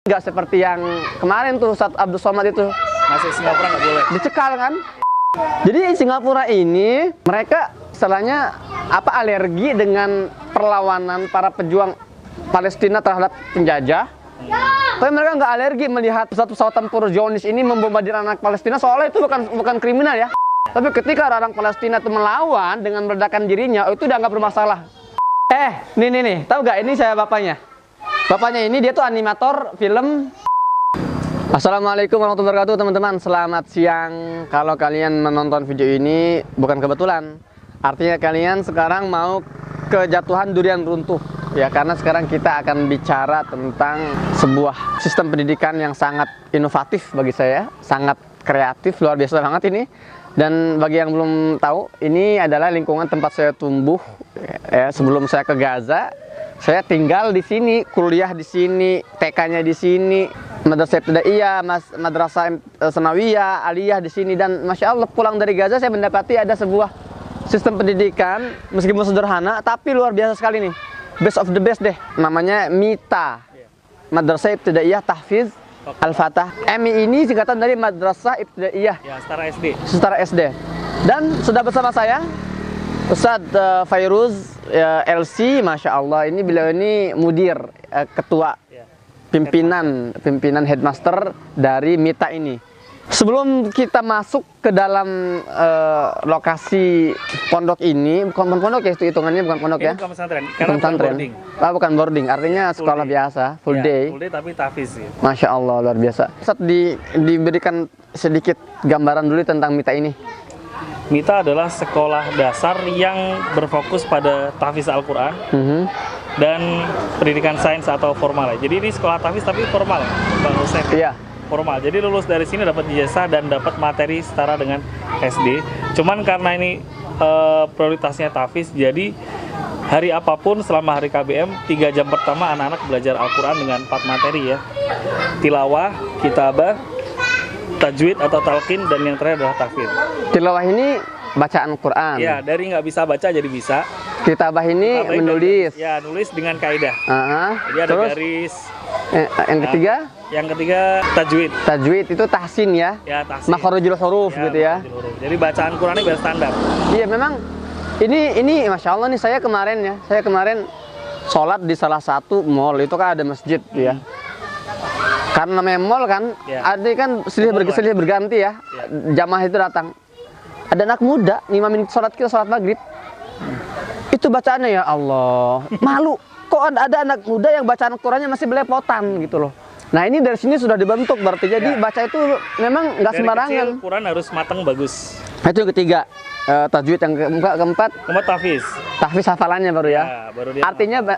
Nggak seperti yang kemarin tuh Ustadz Abdul Somad itu. Masuk Singapura nggak boleh. Dicekal kan. Jadi Singapura ini mereka istilahnya alergi dengan perlawanan para pejuang Palestina terhadap penjajah. Tapi mereka nggak alergi melihat pesawat tempur Zionis ini membombardir anak Palestina, soalnya itu bukan kriminal ya. Tapi ketika orang Palestina itu melawan dengan meledakkan dirinya, itu udah nggak bermasalah. Nih, tahu nggak ini saya bapaknya? Bapaknya ini dia tuh animator film. Assalamualaikum warahmatullahi wabarakatuh teman-teman. Selamat siang. Kalau kalian menonton video ini bukan kebetulan, artinya kalian sekarang mau kejatuhan durian runtuh ya, karena sekarang kita akan bicara tentang sebuah sistem pendidikan yang sangat inovatif bagi saya, sangat kreatif, luar biasa banget ini. Dan bagi yang belum tahu, ini adalah lingkungan tempat saya tumbuh ya, sebelum saya ke Gaza. Saya tinggal di sini, kuliah di sini, TK-nya di sini, madrasah ibtidaiyah, madrasah sanawiyah, aliyah di sini. Dan masya Allah, pulang dari Gaza saya mendapati ada sebuah sistem pendidikan meskipun sederhana tapi luar biasa sekali nih, best of the best deh. Namanya MITA, Madrasah Ibtidaiyah Tahfiz Al-Fatah. MI ini singkatan dari Madrasah Ibtidaiyah Ya, setara SD. Setara SD. Dan sudah bersama saya Ustadz Fairuz LC, masya Allah. Ini beliau ini mudir, ketua, pimpinan headmaster dari MITA ini. Sebelum kita masuk ke dalam lokasi pondok ini, bukan pondok ya, itu hitungannya bukan pondok ya. Bukan pesantren, Bukan pesantren. Bukan boarding, artinya sekolah biasa, full day. Full day tapi tahfiz ya. Masya Allah, luar biasa. Ustadz diberikan sedikit gambaran dulu tentang MITA ini. MITA adalah sekolah dasar yang berfokus pada tahfiz Al-Quran dan pendidikan sains atau formal. Jadi ini sekolah tahfiz tapi formal, Bang Hussein. Iya. Formal. Jadi lulus dari sini dapat ijazah dan dapat materi setara dengan SD. Cuman karena ini prioritasnya tahfiz, jadi hari apapun selama hari KBM 3 jam pertama anak-anak belajar Al-Quran dengan 4 materi ya. Tilawah, kitabah, tajwid atau talqin, dan yang terakhir adalah tahfidz. Tilawah ini bacaan Quran. Ya, dari nggak bisa baca jadi bisa. Kitabah ini menulis. Ya, nulis dengan kaidah. Jadi ada terus, garis. yang ketiga? Yang ketiga tajwid. Tajwid itu tahsin ya. Ya, tahsin. Makharijul huruf gitu ya. Jadi bacaan Qurannya biar standar. Iya, memang ini masya Allah nih, saya kemarin sholat di salah satu mall, itu kan ada masjid ya. Karena namanya mall kan, ada kan silih berganti ya. Jamaah itu datang. Ada anak muda, 5 menit sholat, kita sholat maghrib. Itu bacaannya ya Allah, malu. Kok ada anak muda yang bacaan Qurannya masih belepotan gitu loh. Nah ini dari sini sudah dibentuk berarti. Jadi baca itu memang nggak sembarangan. Kecil, Quran harus matang bagus. Itu yang ketiga. Tajwid yang keempat. Tahfiz. Tahfiz hafalannya baru ya. Baru dia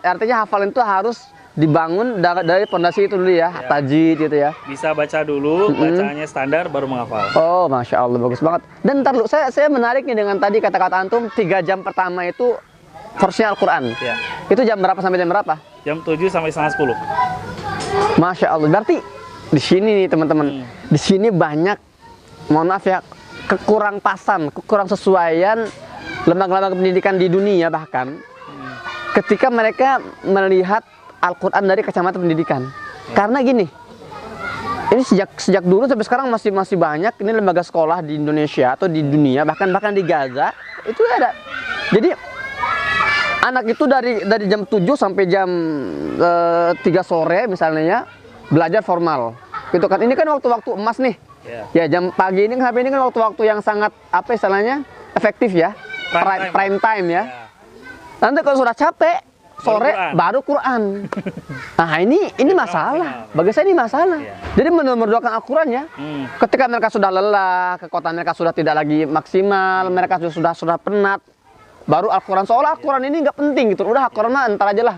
artinya hafalan itu harus dibangun dari pondasi itu dulu ya. Tajwid gitu ya. Bisa baca dulu, bacaannya standar baru menghafal. Oh, masya Allah, bagus banget. Dan ntar lu, saya menarik nih dengan tadi kata-kata antum 3 jam pertama itu porsinya Al-Quran. Ya. Itu jam berapa sampai jam berapa? Jam 7 sampai setengah 10. Masya Allah. Berarti di sini nih teman-teman, di sini banyak, mohon maaf ya, kekurang sesuaian lembaga-lembaga pendidikan di dunia bahkan ketika mereka melihat Al-Quran dari kacamata pendidikan. Karena gini, ini sejak dulu sampai sekarang masih banyak ini lembaga sekolah di Indonesia atau di dunia, bahkan di Gaza itu ada. Jadi anak itu dari jam 7 sampai jam 3 sore misalnya ya, belajar formal. Gitu kan. Ini kan waktu-waktu emas nih. Ya, jam pagi ini kan waktu-waktu yang sangat istilahnya efektif ya. Prime time ya. Nanti kalau sudah capek sore baru Quran. Nah, ini masalah. Bagi saya ini masalah. Jadi mendoakan Al-Quran ya. Ketika mereka sudah lelah, kekuatan mereka sudah tidak lagi maksimal, mereka sudah penat, baru Al-Quran. Soalnya Al-Quran ini nggak penting gitu. Udah Al-Quran mah entar aja lah.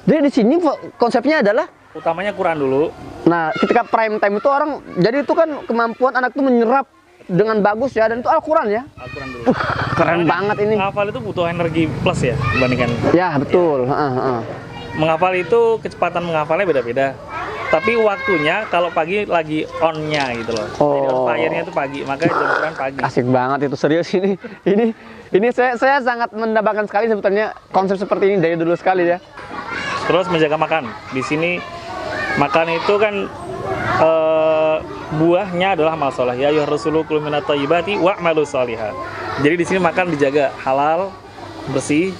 Jadi di sini konsepnya adalah utamanya Quran dulu. Nah, ketika prime time itu orang, jadi itu kan kemampuan anak itu menyerap dengan bagus ya, dan itu Al-Quran ya. Al-Quran dulu. Keren banget ini. Menghafal itu butuh energi plus ya dibandingkan. Ya, betul. Menghafal itu kecepatan menghafalnya beda-beda. Tapi waktunya kalau pagi lagi on-nya gitu loh. Jadi on fire-nya itu pagi, makanya jam Quran pagi. Asik banget itu, serius ini. Ini saya sangat mendapatkan sekali sebetulnya konsep seperti ini dari dulu sekali ya. Terus menjaga makan. Di sini Makan itu kan buahnya adalah amal soleh. Ya ayyuhar rasulu kulu minat thayyibati wa'malu sholiha. Jadi di sini makan dijaga halal, bersih.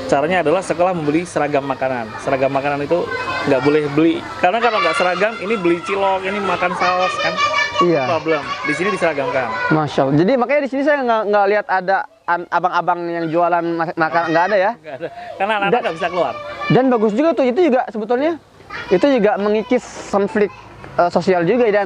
Caranya adalah sekolah membeli seragam makanan. Seragam makanan itu nggak boleh beli. Karena kalau nggak seragam, ini beli cilok, ini makan saus kan. Iya. Problem. Di sini diseragamkan. Masya Allah. Jadi makanya di sini saya nggak lihat ada abang-abang yang jualan makan, nggak ada ya. Nggak ada. Karena anak-anak nggak bisa keluar. Dan bagus juga tuh, itu juga sebetulnya itu juga mengikis konflik sosial juga di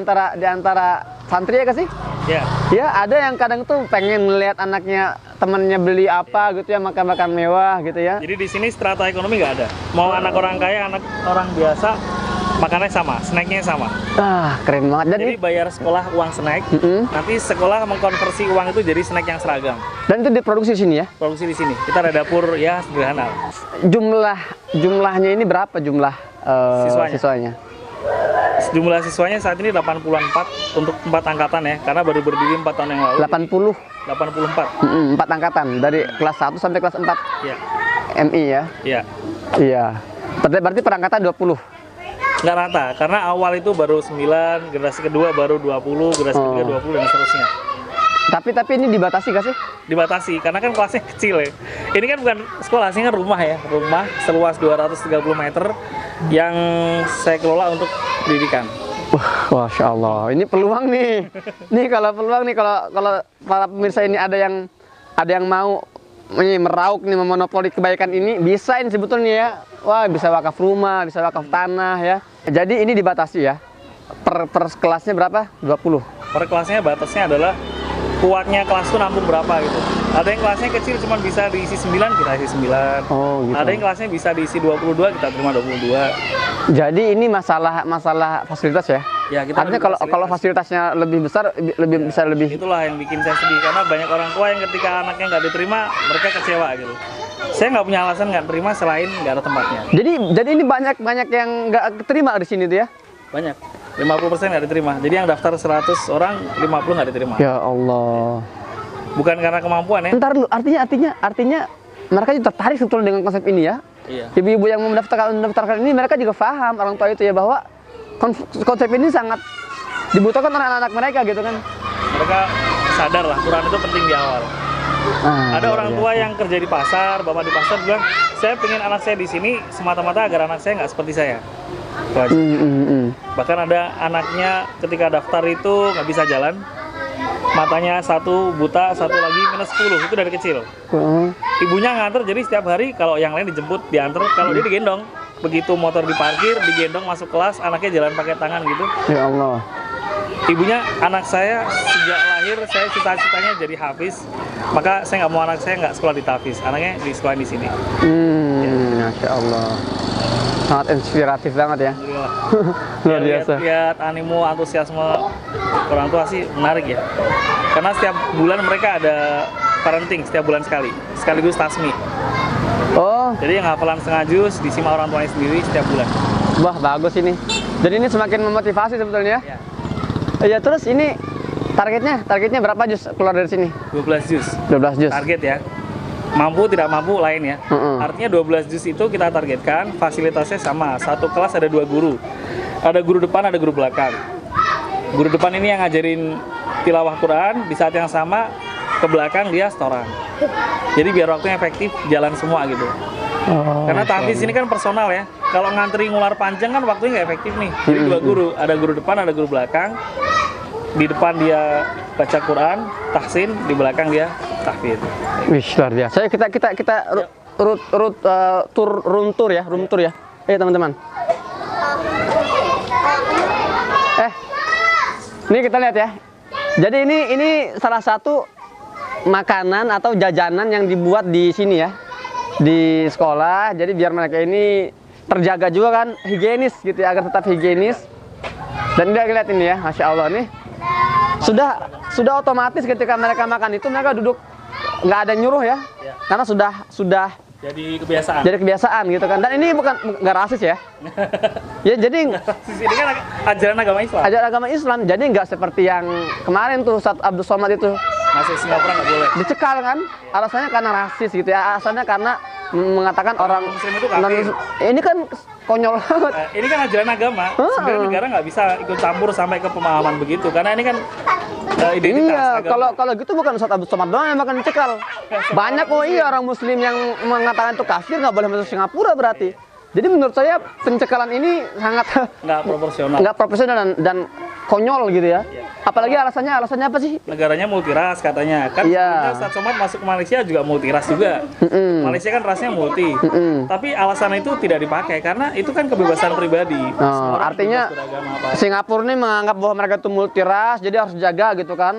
antara santri ya kan sih? Ya. Ya, ada yang kadang tuh pengen melihat anaknya temennya beli apa gitu ya, makan-makan mewah gitu ya. Jadi di sini strata ekonomi nggak ada. Mau anak orang kaya, anak orang biasa, makannya sama, snacknya sama. Ah, keren banget. Dan Jadi bayar sekolah uang snack, nanti sekolah mengkonversi uang itu jadi snack yang seragam. dan itu diproduksi di sini ya. Produksi di sini. Kita ada dapur ya sederhana. Jumlahnya ini berapa jumlah siswanya? Jumlah siswanya saat ini 84 untuk 4 angkatan ya, karena baru berdiri 4 tahun yang lalu. 84. 4 angkatan dari kelas 1 sampai kelas 4 Iya. MI ya. Iya. Iya. Berarti per angkatan 20. Nggak rata, karena awal itu baru 9, generasi kedua baru 20, generasi ketiga 20 dan seterusnya. Tapi ini dibatasi gak sih? Dibatasi, karena kan kelasnya kecil ya. Ini kan bukan sekolah, ini kan rumah ya. Rumah seluas 230 meter yang saya kelola untuk pendidikan. Masya Allah, ini peluang nih. Kalau para pemirsa ini ada yang mau meraup nih, memonopoli kebaikan ini, bisa ini sebetulnya ya. Wah, bisa wakaf rumah, bisa wakaf tanah ya. Jadi ini dibatasi ya. Per kelasnya berapa? 20. Per kelasnya batasnya adalah kuatnya kelas tuh nampung berapa gitu. Ada yang kelasnya kecil cuma bisa diisi 9, kita isi 9. Oh, gitu. Ada yang kelasnya bisa diisi 22, kita terima 22. Jadi ini masalah fasilitas ya. Ya, kita artinya kalau fasilitasnya lebih besar, bisa lebih. Itulah yang bikin saya sedih, karena banyak orang tua yang ketika anaknya nggak diterima, mereka kecewa gitu. Saya nggak punya alasan nggak terima selain nggak ada tempatnya. Jadi ini banyak yang nggak terima di sini tuh ya? Banyak. 50% nggak diterima. Jadi yang daftar 100 orang, 50 nggak diterima. Ya Allah. Bukan karena kemampuan ya. Ntar dulu, artinya mereka juga tertarik sebetulnya dengan konsep ini ya. Iya. Ibu-ibu yang mendaftarkan ini, mereka juga paham, orang tua itu ya, bahwa konsep ini sangat dibutuhkan oleh anak-anak mereka gitu kan. Mereka sadar lah, Quran itu penting di awal. Ada orang tua yang kerja di pasar, bapak di pasar bilang, saya pengen anak saya di sini semata-mata agar anak saya nggak seperti saya. Bahkan ada anaknya ketika daftar itu nggak bisa jalan, matanya satu buta, satu lagi minus 10, itu dari kecil. Ibunya nganter, jadi setiap hari kalau yang lain dijemput, diantar, kalau dia digendong. Begitu motor diparkir, digendong masuk kelas, anaknya jalan pakai tangan gitu. Ya Allah. Ibunya, anak saya sejak lahir, saya cita-citanya jadi hafiz, maka saya nggak mau anak saya nggak sekolah di Tafiz, anaknya di sekolah di sini. Masya Allah. Sangat inspiratif banget ya. Luar biasa. Lihat animo, antusiasme orang tua sih menarik ya. Karena setiap bulan mereka ada parenting, setiap bulan sekaligus tasmi. Oh. Jadi yang hafalan setengah juz disimak orang tuanya sendiri setiap bulan. Wah, bagus ini. Jadi ini semakin memotivasi sebetulnya. Ya. Ya, terus ini targetnya berapa juz keluar dari sini? 12 juz. 12 juz. Target ya. Mampu tidak mampu lain ya. Artinya 12 juz itu kita targetkan, fasilitasnya sama. Satu kelas ada 2 guru. Ada guru depan, ada guru belakang. Guru depan ini yang ngajarin tilawah Quran, di saat yang sama ke belakang dia setoran. Jadi biar waktunya efektif, jalan semua gitu. Karena tahfiz ini kan personal ya. Kalau ngantri ngular panjang kan waktunya nggak efektif nih. Jadi 2 guru, ada guru depan, ada guru belakang. Di depan dia baca Quran, tahsin, di belakang dia tahfidz. Wih, luar biasa. Kita room tour ya. Ayo teman-teman. Ini kita lihat ya. Jadi ini salah satu makanan atau jajanan yang dibuat di sini ya, di sekolah. Jadi biar mereka ini terjaga juga kan, higienis gitu ya, agar tetap higienis. Dan dia lihat ini ya, Masya Allah nih. Sudah otomatis ketika mereka makan itu mereka duduk nggak ada nyuruh ya, karena sudah jadi kebiasaan gitu kan. Dan ini bukan nggak rasis ya. Ya jadi ini kan ajaran agama Islam. Ajaran agama Islam. Jadi nggak seperti yang kemarin tuh saat Abdul Somad itu masuk Singapura nggak boleh. Dicekal kan? Alasannya karena rasis gitu ya. Alasannya karena mengatakan orang Muslim itu kafir. Ini kan konyol banget. Ini kan ajaran agama. Sebenarnya negara nggak bisa ikut campur sampai ke pemahaman begitu, karena ini kan identitas Iya, agama. kalau gitu bukan Ustadz Abdul Somad doang yang makan dicekal. Banyak orang muslim yang mengatakan itu kafir, nggak boleh masuk Singapura berarti. Jadi menurut saya pencekalan ini sangat Nggak proporsional. nggak profesional dan konyol gitu ya. Apalagi alasannya apa sih? Negaranya multiras katanya. Kan Iya. sebelumnya Ustadz Somad masuk ke Malaysia juga multiras juga. Malaysia kan rasnya multi. Tapi alasan itu tidak dipakai karena itu kan kebebasan pribadi. Semua orang Artinya bebas beragama apa. Singapura ini menganggap bahwa mereka itu multiras, jadi harus jaga gitu kan.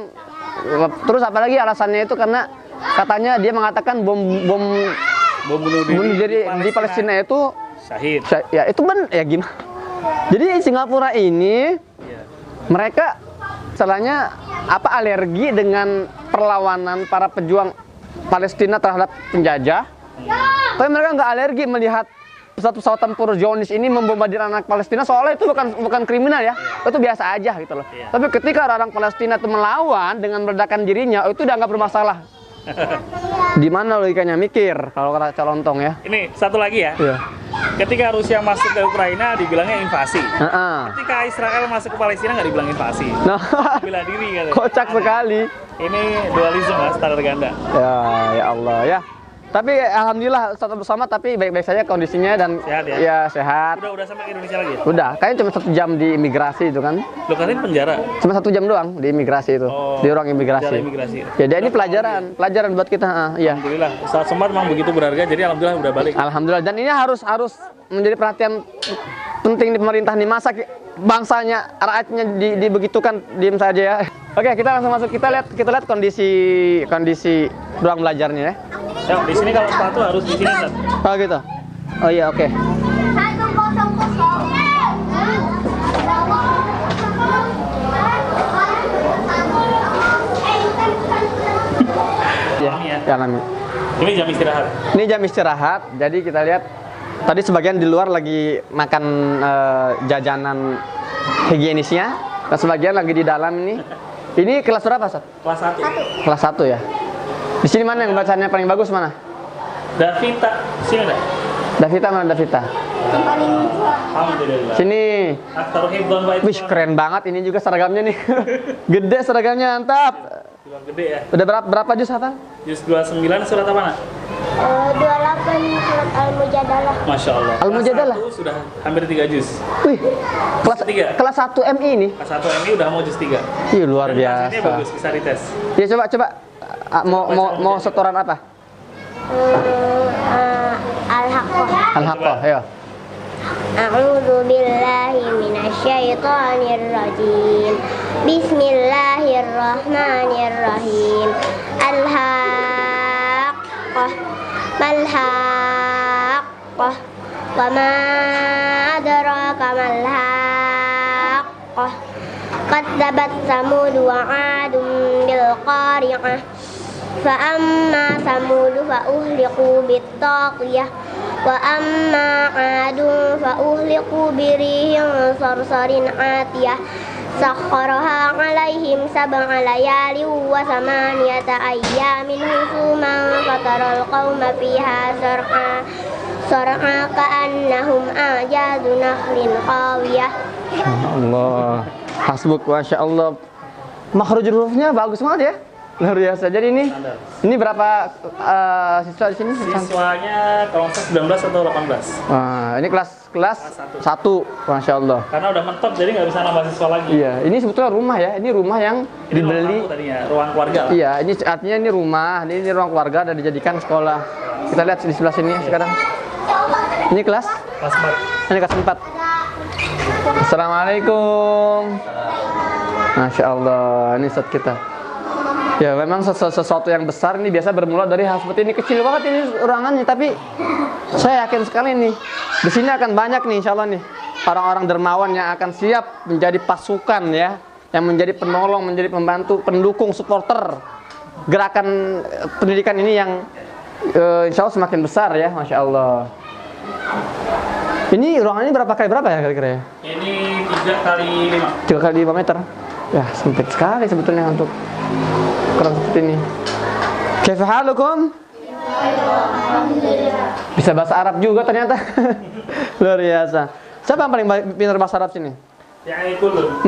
Terus apalagi alasannya itu karena katanya dia mengatakan bom bunuh bunuh diri diri di Palestina itu syahid. ya itu ya gimana? Jadi Singapura ini Iya. mereka salahnya alergi dengan perlawanan para pejuang Palestina terhadap penjajah. Tapi mereka nggak alergi melihat pesawat tempur Zionis ini membombardir anak Palestina, soalnya itu bukan kriminal ya, itu biasa aja gitu loh. Tapi ketika orang Palestina itu melawan dengan meledakan dirinya, itu udah nggak bermasalah. Di mana logikanya mikir kalau kata calontong ya? Ini satu lagi ya. Iya. Ketika Rusia masuk ke Ukraina dibilangnya invasi. Heeh. Ketika Israel masuk ke Palestina nggak dibilang invasi. Nah, Bela diri katanya. kocak sekali. Ini dualisme ya, standar ganda. Ya Allah ya. Tapi alhamdulillah tetap bersama, tapi baik-baik saja kondisinya dan Sehat ya? ya sehat. Udah sampai ke Indonesia lagi ya? Udah, kayaknya cuma 1 jam di imigrasi itu kan. Lo katanya penjara. Cuma 1 jam doang di imigrasi itu, Oh, di ruang imigrasi. penjara imigrasi. Ya, dia ini pelajaran buat kita. Iya. Alhamdulillah. Ustadz Somad memang begitu berharga, jadi alhamdulillah udah balik. Alhamdulillah. Dan ini harus menjadi perhatian penting di pemerintah nih, masa bangsanya, rakyatnya dibegitukan, diem saja ya. Oke, kita langsung masuk. Kita lihat kondisi ruang belajarnya ya. Ya, di sini kalau sepatu harus di sini, Ustaz. Oh gitu. Oh iya, oke. Ya, alami. Ini jam istirahat. Ini jam istirahat, jadi kita lihat tadi sebagian di luar lagi makan jajanan higienisnya, dan sebagian lagi di dalam ini. Ini kelas berapa, Sat? Kelas 1. Kelas 1 ya. Di sini mana yang bacaannya paling bagus mana? Davita, sini enggak? Davita mana Davita? Alhamdulillah. Sini. Aktor Hibdon Bait. Wih, keren banget ini juga seragamnya nih. Gede seragamnya, mantap. Film gede ya. Udah berapa juz hafal? Juz 29 surat apa, Nak? 28 surat Al-Mujadalah. Masya Allah. Al-Mujadalah? Kelas 1 sudah hampir 3 juz. Wih, kelas 1 MI ini. Kelas 1 MI udah mau juz 3. Ih, luar Dan kelas ini biasa. bagus, bisa dites. Ya coba. Mau setoran apa? Al-Haqqah. Al-Haqqah, ayo. A'udzu billahi minasyaitonir rajim. Bismillahirrahmanirrahim. Al-Haqqah. Mal-Haqqah. Wa ma adraka mal-Haqqah. Kadzabat Samud wa 'Adun bil qari'ah. فأما ثمود فأهلكوا بالطاغية وأما عاد فأهلكوا بريح صرصر عاتية سخرها عليهم 7 ليال و8 أيام حسوما فترى القوم فيها صرعى كأنهم أعجاز نخل خاوية. Allah, hasbuk, masya Allah. Makhraj hurufnya bagus banget ya. Luar biasa. Jadi ini berapa siswa di sini? Siswanya kalau nggak salah 19 atau 18. Wah, ini kelas 1, masya Allah. Karena udah mentok jadi nggak bisa nambah siswa lagi. Iya, ini sebetulnya rumah ya. Ini rumah yang Ini ruang dibeli. tamu tadinya, ruang keluarga lah. Iya, ini artinya ini rumah. Ini ruang keluarga dan dijadikan sekolah. Kita lihat di sebelah sini sekarang. Ini kelas? Kelas 4. Ini kelas 4. Assalamualaikum. Masya Allah, ini set kita. Ya memang sesuatu yang besar ini biasa bermula dari hal seperti ini. Kecil banget ini ruangannya, tapi saya yakin sekali nih di sini akan banyak nih insya Allah nih orang-orang dermawan yang akan siap menjadi pasukan ya, yang menjadi penolong, menjadi pembantu, pendukung, supporter gerakan pendidikan ini yang insya Allah semakin besar ya, Masya Allah. Ini ruangan ini berapa kali berapa ya kira-kira ya? Ini 3 kali 5. 3 kali 5 meter. Ya sempit sekali sebetulnya untuk kurang seperti ini. Kaifa halukum? Bisa bahasa Arab juga ternyata. Luar biasa. Siapa yang paling pintar bahasa Arab sini? Yang itu loh.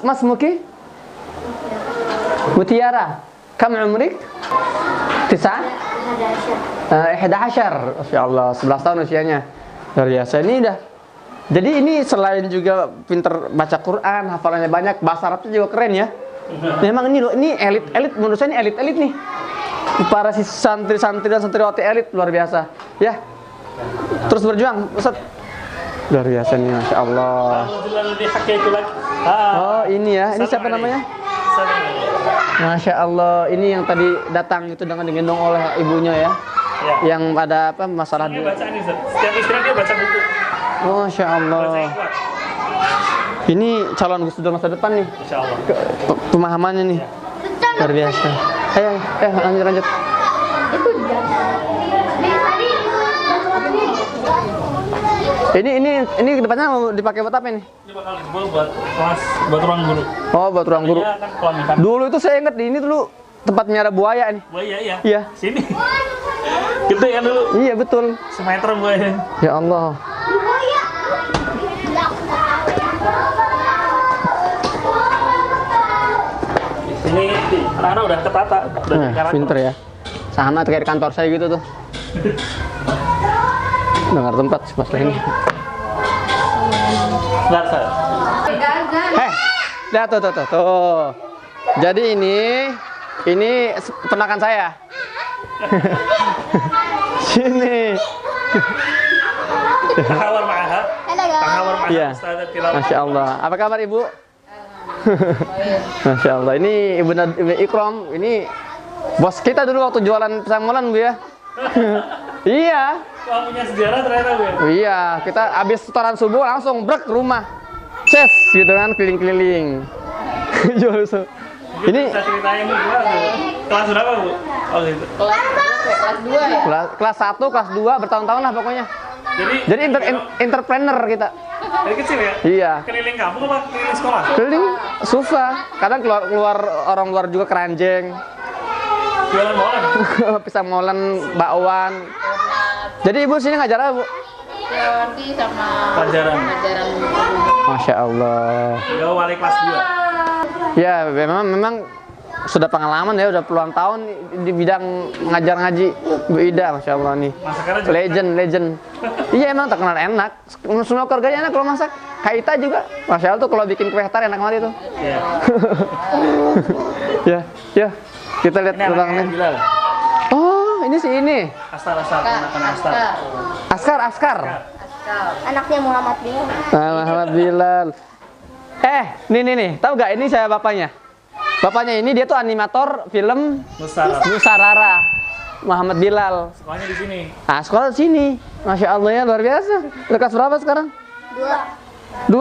Mas Muki? Mutiara. Kam umrik? 9? 11. Masya Allah, 11 tahun usianya. Luar biasa. Ini udah. Jadi ini selain juga pintar baca Quran, hafalannya banyak, bahasa Arabnya juga keren ya. Memang ini elit menurut saya ini elit nih. Para si santri-santri dan santriwati elit luar biasa. Ya. Terus berjuang, Ustaz. Luar biasa nih, Masya Allah. Oh, ini ya. Ini siapa namanya? Masya Allah. Ini yang tadi datang itu dengan digendong oleh ibunya ya. Ya. Yang ada apa masalah Dia baca ini, setiap istirahat dia baca buku. Masya Allah. Ini calon Gus Dur masa depan nih. Insya Allah. Pemahamannya nih. Luar biasa. Ayo, lanjut. Ini kedepannya mau dipakai buat apa nih? Ini bakal dijual buat kelas, buat ruang guru. Oh, buat ruang guru. Iya, kan kolam ikan. Dulu itu saya ingat di ini dulu tempat miara buaya nih. Buaya iya. Iya. Sini. Gede kan dulu. Iya betul. Semeter buaya. Ya Allah. Ini anak-anak udah ketata, udah jadi karakter. Pinter ya. Sama kayak di kantor saya gitu tuh. Dengar tempat pas ini. Nggak, Sar. Lihat tuh. Jadi ini penakan saya. Sini. Tahawar ma'aha. Tahawar ma'aha. Iya. Ustazah Tilawah. Masya Allah. Apa kabar Ibu? Masya Allah. Ini Ibu Ikram. Ini bos kita dulu waktu jualan pisang molen Bu ya. Iya. Wah, punya sejarah ternyata Bu ya. Iya. Kita habis setoran subuh langsung brek ke rumah. Ces gitu kan keliling-keliling. Jual susu. Ini Bisa ceritain Bu gimana tuh? Kelas berapa Bu? Oh gitu. Kelas 2 ya? kelas 1, kelas 2 bertahun-tahun lah pokoknya. Jadi entrepreneur kita. Dari kecil ya? Iya. Keliling kampung apa keliling sekolah? Keliling susah. Kadang keluar orang luar juga keranjeng. Jualan bolan. Pisang molen, bakwan. Jadi Ibu sini ngajar apa, Bu? Teori sama Pelajaran. Masya Allah. Beliau wali kelas 2. Ya, memang sudah pengalaman ya, udah puluhan tahun di bidang ngajar ngaji Bu Ida, Masya Allah nih. Masakannya juga Legend. Iya emang terkenal enak. Semua keluarganya enak kalau masak. Kaita juga, Masya Allah tuh kalau bikin kue tar enak banget itu. Iya. Ya, kita lihat Ini anaknya ruangannya. Bilal. Oh, ini sih ini. Astar, anak-anak Astar. Askar. Anaknya Muhammad Bilal. Muhammad Bilal. Nih. Tahu gak ini saya bapaknya? Bapaknya ini dia tuh animator film Nusarara. Muhammad Bilal. Sekolahnya di sini. Sekolah di sini. Masya Allah ya, luar biasa. Kelas berapa sekarang? 2.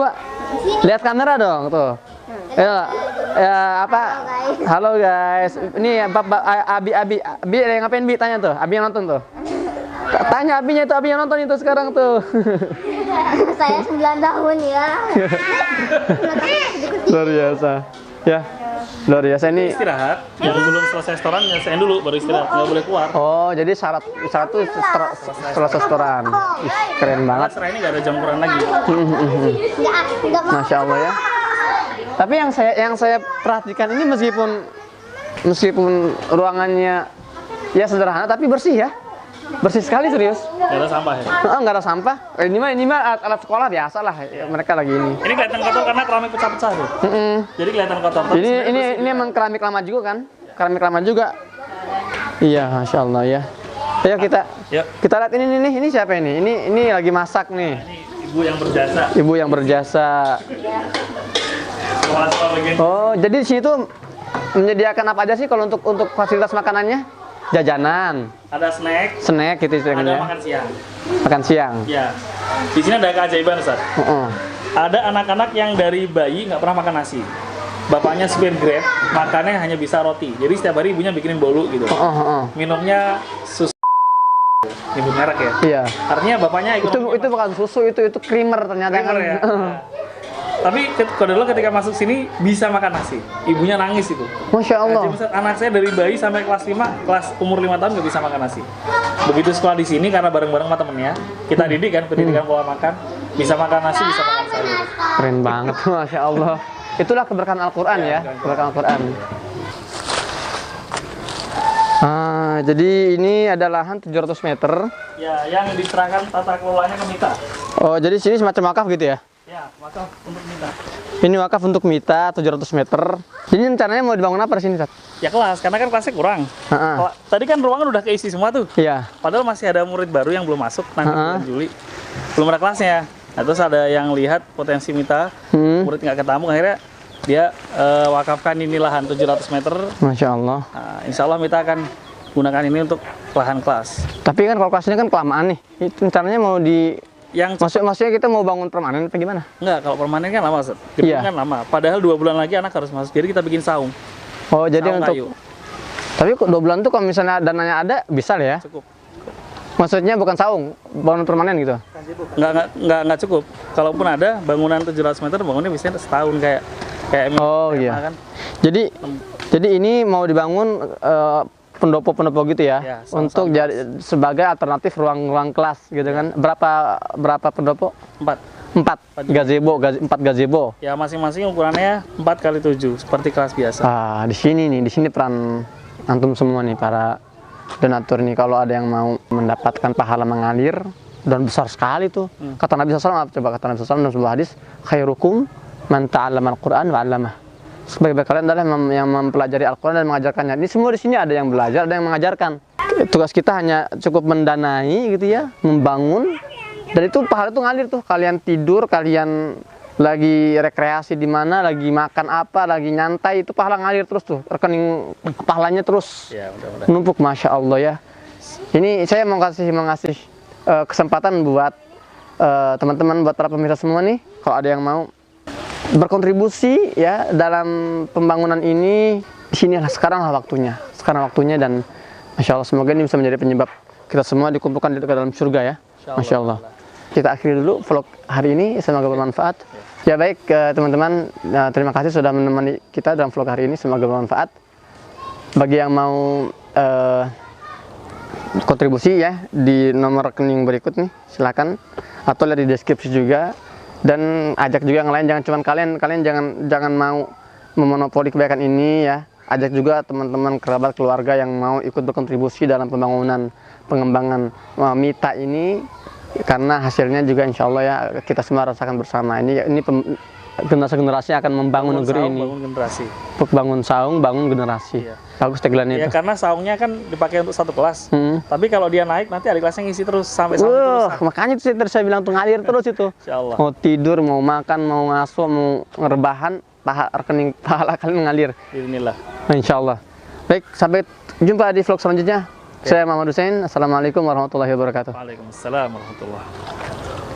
Lihat kamera dong tuh. Halo guys. Ini Abi yang ngapain Bi? Tanya tuh. Abi yang nonton tuh. Tanya Abinya itu, Abi yang nonton itu sekarang tuh. Saya 9 tahun ya. Luar biasa. Ya. Luar biasa ini. Istirahat. Yang belum selesai setoran nyelesain dulu baru istirahat. Nggak boleh keluar. Oh, jadi syarat tuh setelah setoran. Ih, keren banget. Setelah ini nggak ada jampuran lagi. Masya Allah ya. Tapi yang saya perhatikan ini meskipun ruangannya ya sederhana tapi bersih ya. Bersih sekali serius. Nggak ada sampah ya. Nggak ada sampah. Ini mah alat sekolah biasa lah. Ya, mereka lagi ini. Ini kelihatan kotor karena keramik pecah-pecah tuh. Jadi kelihatan kotor. Ini emang keramik lama juga kan? Keramik lama juga. Iya, Masya Allah ya. Ayo kita lihat ini siapa ini? Ini lagi masak nih. Ini ibu yang berjasa. Ibu yang berjasa. Oh, jadi di sini tuh menyediakan apa aja sih kalau untuk fasilitas makanannya? Jajanan. Ada Snack gitu istilahnya. Ada makan siang. Makan siang. Ya. Di sini ada keajaiban, Ustaz. Ada anak-anak yang dari bayi nggak pernah makan nasi. Bapaknya supir Grab, makannya hanya bisa roti. Jadi setiap hari ibunya bikinin bolu gitu. Minumnya susu. Nyebut merek ya. Iya. Artinya bapaknya Itu bukan susu, itu creamer ternyata kan. ya. Tapi Kodelo ketika masuk sini bisa makan nasi. Ibunya nangis itu. Masya Allah. Jadi, anak saya dari bayi sampai kelas 5, kelas umur 5 tahun nggak bisa makan nasi. Begitu sekolah di sini karena bareng-bareng sama temennya, kita didik kan pendidikan pola makan, bisa makan nasi, bisa makan sayur. Keren banget, Masya Allah. Itulah keberkahan Al-Quran ya, keberkahan Al-Quran. Jadi ini ada lahan 700 meter. Ya, yang diserahkan tata kelolanya ke Mita. Oh, jadi sini semacam wakaf gitu ya? Ya, wakaf untuk Mita. Ini wakaf untuk Mita 700 meter. Jadi rencananya mau dibangun apa di sini, Tat? Ya kelas, karena kan kelasnya kurang. Tadi kan ruangan udah keisi semua tuh. Iya. Padahal masih ada murid baru yang belum masuk nanti bulan Juli. Belum ada kelasnya. Nah, terus ada yang lihat potensi Mita, murid nggak ketampung, akhirnya dia wakafkan ini lahan 700 meter. Masya Allah. Nah, insya Allah Mita akan gunakan ini untuk lahan kelas. Tapi kan kalau kelas ini kan kelamaan nih. Itu rencananya mau di... Maksudnya kita mau bangun permanen apa gimana? Enggak, kalau permanen kan lama, Ustaz. Gedung Iya. kan lama. Padahal 2 bulan lagi anak harus masuk. Jadi kita bikin saung. Oh, jadi Saung untuk... kayu. Tapi 2 bulan tuh kalau misalnya dananya ada, bisa lah ya? Cukup. Maksudnya bukan saung, bangun permanen gitu? Enggak cukup. Kalaupun ada bangunan 700 meter, bangunnya biasanya setahun kayak Oh iya. kan. Jadi ini mau dibangun pendopo-pendopo gitu ya, Ya, untuk jadi sebagai alternatif ruang-ruang kelas gitu kan. Berapa pendopo? 4. 4 gazebo, 4 gazebo. Ya, masing-masing ukurannya 4x7 seperti kelas biasa. Di sini peran antum semua nih para donatur nih, kalau ada yang mau mendapatkan pahala mengalir dan besar sekali tuh. Kata Nabi SAW, coba kata Nabi SAW dalam sebuah hadis, khairukum man ta'allama al-Qur'an wa 'allamah. Sebaik-baik kalian adalah yang mempelajari Al-Quran dan mengajarkannya. Ini semua di sini ada yang belajar, ada yang mengajarkan. Tugas kita hanya cukup mendanai gitu ya, membangun, dan itu pahala itu ngalir tuh. Kalian tidur, kalian lagi rekreasi di mana, lagi makan apa, lagi nyantai, itu pahala ngalir terus tuh. Rekening pahalanya terus Ya, mudah-mudahan. numpuk, Masya Allah ya. Ini saya mau ngasih kesempatan buat teman-teman, buat para pemirsa semua nih, kalau ada yang mau berkontribusi ya dalam pembangunan ini, di sinilah sekarang waktunya, dan Masya Allah semoga ini bisa menjadi penyebab kita semua dikumpulkan di dalam surga ya. Masya Allah. Kita akhiri dulu vlog hari ini, semoga bermanfaat. Ya baik teman-teman, terima kasih sudah menemani kita dalam vlog hari ini, semoga bermanfaat. Bagi yang mau kontribusi ya di nomor rekening berikut nih, silakan, atau lihat di deskripsi juga. Dan ajak juga yang lain, jangan cuma kalian jangan mau memonopoli kebaikan ini ya. Ajak juga teman-teman, kerabat, keluarga yang mau ikut berkontribusi dalam pembangunan, pengembangan Mita ini, karena hasilnya juga insya Allah ya kita semua rasakan bersama. Ini generasi-generasi akan membangun negeri ini. Bangun generasi. Bangun saung, bangun generasi. Iya. Bagus tagline Ya, itu. karena saungnya kan dipakai untuk satu kelas. Tapi kalau dia naik nanti adik kelasnya ngisi terus sampai Makanya itu saya bilang tuh ngalir terus itu. Insya Allah. Mau tidur, mau makan, mau ngasuh, mau ngerebahan, rekening pahala kalian ngalir. Bismillah. Insya Allah. Baik, sampai jumpa di vlog selanjutnya. Saya Muhammad Hussein. Assalamualaikum warahmatullahi wabarakatuh. Waalaikumsalam warahmatullahi wabarakatuh.